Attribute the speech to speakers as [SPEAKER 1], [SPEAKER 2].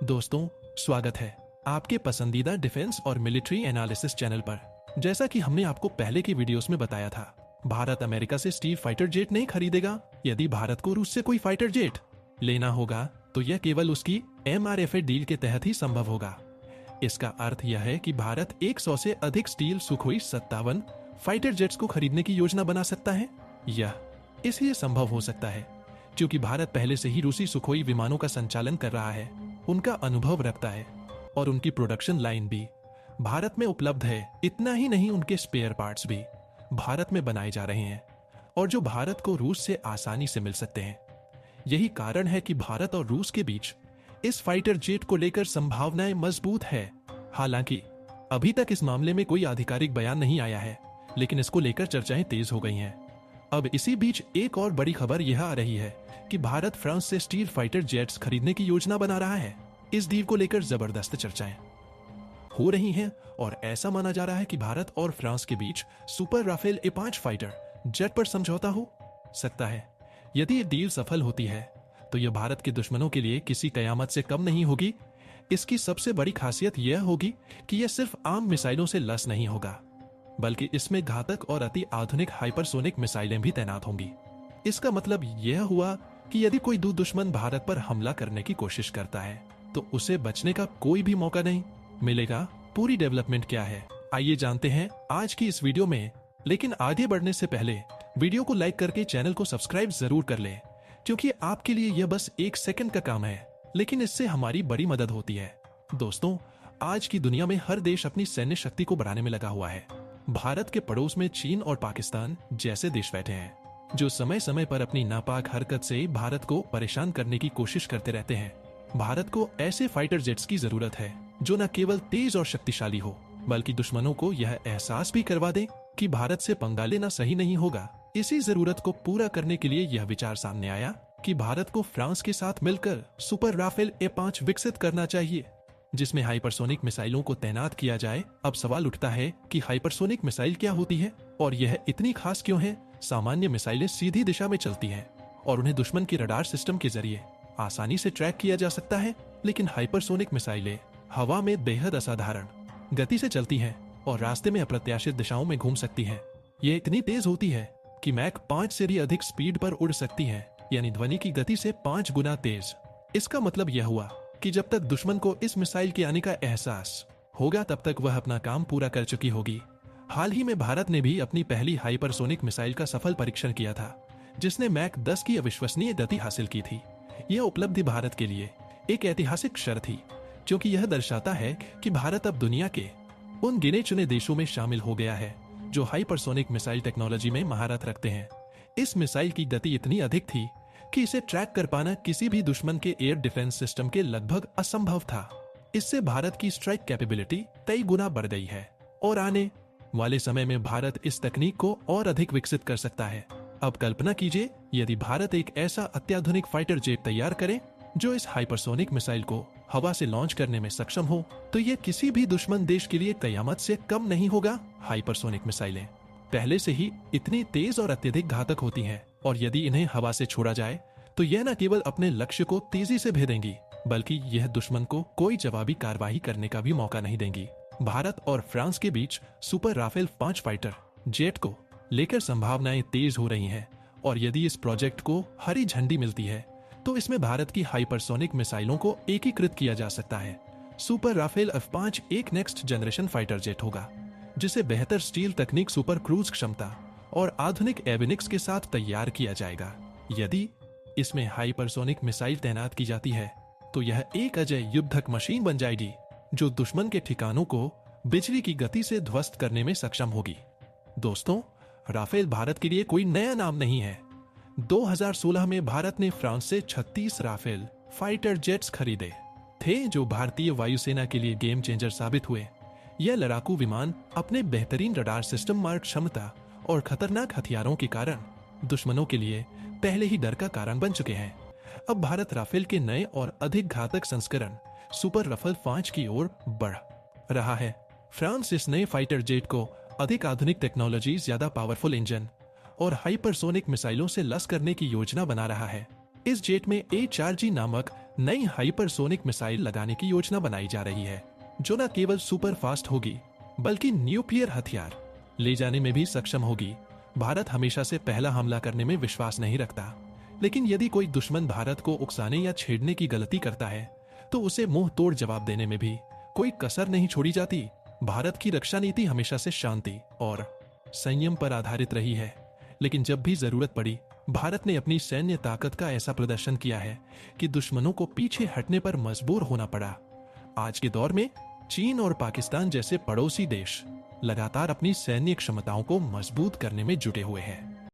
[SPEAKER 1] दोस्तों, स्वागत है आपके पसंदीदा डिफेंस और मिलिट्री एनालिसिस चैनल पर। जैसा कि हमने आपको पहले की वीडियोस में बताया था, भारत अमेरिका से स्टील फाइटर जेट नहीं खरीदेगा। यदि भारत को रूस से कोई फाइटर जेट लेना होगा तो यह केवल उसकी MRFA डील के तहत ही संभव होगा। इसका अर्थ यह है कि भारत 100 से अधिक स्टील सुखोई 57 फाइटर जेट्स को खरीदने की योजना बना सकता है। यह इसलिए संभव हो सकता है क्योंकि भारत पहले से ही रूसी सुखोई विमानों का संचालन कर रहा है, उनका अनुभव रखता है और उनकी प्रोडक्शन लाइन भी भारत में उपलब्ध है। इतना ही नहीं, उनके स्पेयर पार्ट्स भी भारत में बनाए जा रहे हैं और जो भारत को रूस से आसानी से मिल सकते हैं। यही कारण है कि भारत और रूस के बीच इस फाइटर जेट को लेकर संभावनाएं मजबूत है। हालांकि अभी तक इस मामले में कोई आधिकारिक बयान नहीं आया है, लेकिन इसको लेकर चर्चाएं तेज हो गई हैं। अब इसी बीच एक और बड़ी खबर यह आ रही है कि भारत फ्रांस से स्टील फाइटर जेट्स खरीदने की योजना बना रहा है। इस डील को लेकर जबरदस्त चर्चाएं हो रही हैं और ऐसा माना जा रहा है कि भारत और फ्रांस के बीच super Rafale A5 fighter jet पर समझौता हो सकता है। यदि ये डील सफल होती है तो यह भारत के दुश्मनों के लिए किसी कयामत से कम नहीं होगी। इसकी सबसे बड़ी खासियत यह होगी कि यह सिर्फ आम मिसाइलों से लैस नहीं होगा, बल्कि इसमें घातक और अति आधुनिक हाइपरसोनिक मिसाइलें भी तैनात होंगी। इसका मतलब यह हुआ कि यदि कोई दुश्मन भारत पर हमला करने की कोशिश करता है तो उसे बचने का कोई भी मौका नहीं मिलेगा। पूरी डेवलपमेंट क्या है, आइए जानते हैं आज की इस वीडियो में। लेकिन आगे बढ़ने से पहले वीडियो को लाइक करके चैनल को सब्सक्राइब जरूर कर लें, क्योंकि आपके लिए यह बस 1 सेकंड का काम है, लेकिन इससे हमारी बड़ी मदद होती है। दोस्तों, आज की दुनिया में हर देश अपनी सैन्य शक्ति को बढ़ाने में लगा हुआ है। भारत के पड़ोस में चीन और पाकिस्तान जैसे देश बैठे हैं जो समय समय पर अपनी नापाक हरकत से भारत को परेशान करने की कोशिश करते रहते हैं। भारत को ऐसे फाइटर जेट्स की जरूरत है जो न केवल तेज और शक्तिशाली हो, बल्कि दुश्मनों को यह एहसास भी करवा दे कि भारत से पंगा लेना सही नहीं होगा। इसी जरूरत को पूरा करने के लिए यह विचार सामने आया कि भारत को फ्रांस के साथ मिलकर सुपर राफेल A5 विकसित करना चाहिए, जिसमें हाइपरसोनिक मिसाइलों को तैनात किया जाए। अब सवाल उठता है कि हाइपरसोनिक मिसाइल क्या होती है और यह इतनी खास क्यों है। सामान्य मिसाइलें सीधी दिशा में चलती हैं और उन्हें दुश्मन के रडार सिस्टम के जरिए आसानी से ट्रैक किया जा सकता है, लेकिन हाइपरसोनिक मिसाइलें हवा में बेहद असाधारण गति से चलती हैं और रास्ते में अप्रत्याशित दिशाओं में घूम सकती हैं। ये इतनी तेज होती है कि मैक 5 से भी अधिक स्पीड पर उड़ सकती हैं, यानी ध्वनि की गति से 5 गुना तेज। इसका मतलब यह हुआ कि जब तक दुश्मन को इस मिसाइल के आने का एहसास होगा, तब तक वह अपना काम पूरा कर चुकी होगी। हाल ही में भारत ने भी अपनी पहली हाइपरसोनिक मिसाइल का सफल परीक्षण किया था, जिसने मैक 10 की अविश्वसनीय गति हासिल की थी। यह उपलब्धि भारत के लिए एक ऐतिहासिक क्षण थी, क्योंकि यह दर्शाता है कि भारत अब दुनिया के उन गिने चुने देशों में शामिल हो गया है जो हाइपरसोनिक मिसाइल टेक्नोलॉजी में महारत रखते हैं। इस मिसाइल की गति इतनी अधिक थी कि इसे ट्रैक कर पाना किसी भी दुश्मन के एयर डिफेंस सिस्टम के लगभग असंभव था। इससे भारत की स्ट्राइक कैपेबिलिटी कई गुना बढ़ गई है और आने वाले समय में भारत इस तकनीक को और अधिक विकसित कर सकता है। अब कल्पना कीजिए, यदि भारत एक ऐसा अत्याधुनिक फाइटर जेट तैयार करे जो इस हाइपरसोनिक मिसाइल को हवा से लॉन्च करने में सक्षम हो, तो यह किसी भी दुश्मन देश के लिए कयामत से कम नहीं होगा। हाइपरसोनिक मिसाइलें पहले से ही इतनी तेज और अत्यधिक घातक होती हैं और यदि इन्हें हवा से छोड़ा जाए तो यह न केवल अपने लक्ष्य को तेजी से भेदेंगी, बल्कि यह दुश्मन को कोई जवाबी कार्रवाई करने का भी मौका नहीं देंगी। भारत और फ्रांस के बीच सुपर राफेल 5 फाइटर जेट को लेकर संभावनाएं तेज हो रही हैं और यदि इस प्रोजेक्ट को हरी झंडी मिलती है तो इसमें भारत की हाइपरसोनिक मिसाइलों को एकीकृत किया जा सकता है। सुपर राफेल F5 एक नेक्स्ट जनरेशन फाइटर जेट होगा, जिसे बेहतर स्टील तकनीक, सुपर क्रूज क्षमता और आधुनिक एविनिक्स के साथ तैयार किया जाएगा। यदि इसमें हाइपरसोनिक मिसाइल तैनात की जाती है तो यह एक अजय युद्धक मशीन बन जाएगी जो दुश्मन के ठिकानों को बिजली की गति से ध्वस्त करने में सक्षम होगी। दोस्तों, राफेल भारत के लिए कोई नया नाम नहीं है। 2016 में भारत ने फ्रांस से 36 राफेल फाइटर जेट्स खरीदे थे, जो भारतीय वायुसेना के लिए गेम चेंजर साबित हुए। यह लड़ाकू विमान अपने बेहतरीन रडार सिस्टम, मार क्षमता और खतरनाक हथियारों के कारण दुश्मनों के लिए पहले ही डर का कारण बन चुके हैं। अब भारत राफेल के नए और अधिक घातक संस्करण सुपर राफेल 5 की ओर बढ़ रहा है। फ्रांस इस नए फाइटर जेट को अधिक आधुनिक टेक्नोलॉजी, ज्यादा पावरफुल इंजन और हाइपरसोनिक मिसाइलों से लैस करने की योजना बना रहा है। इस जेट में A4G नामक नई हाइपरसोनिक मिसाइल लगाने की योजना बनाई जा रही है, जो न केवल सुपर फास्ट होगी बल्कि न्यूक्लियर हथियार ले जाने में भी सक्षम होगी। भारत हमेशा से पहला हमला करने में विश्वास नहीं रखता, लेकिन यदि कोई दुश्मन भारत को उकसाने या छेड़ने की गलती करता है तो उसे मुंह तोड़ जवाब देने में भी कोई कसर नहीं छोड़ी जाती। भारत की रक्षा नीति हमेशा से शांति और संयम पर आधारित रही है, लेकिन जब भी जरूरत पड़ी भारत ने अपनी सैन्य ताकत का ऐसा प्रदर्शन किया है कि दुश्मनों को पीछे हटने पर मजबूर होना पड़ा। आज के दौर में चीन और पाकिस्तान जैसे पड़ोसी देश लगातार अपनी सैन्य क्षमताओं को मजबूत करने में जुटे हुए हैं।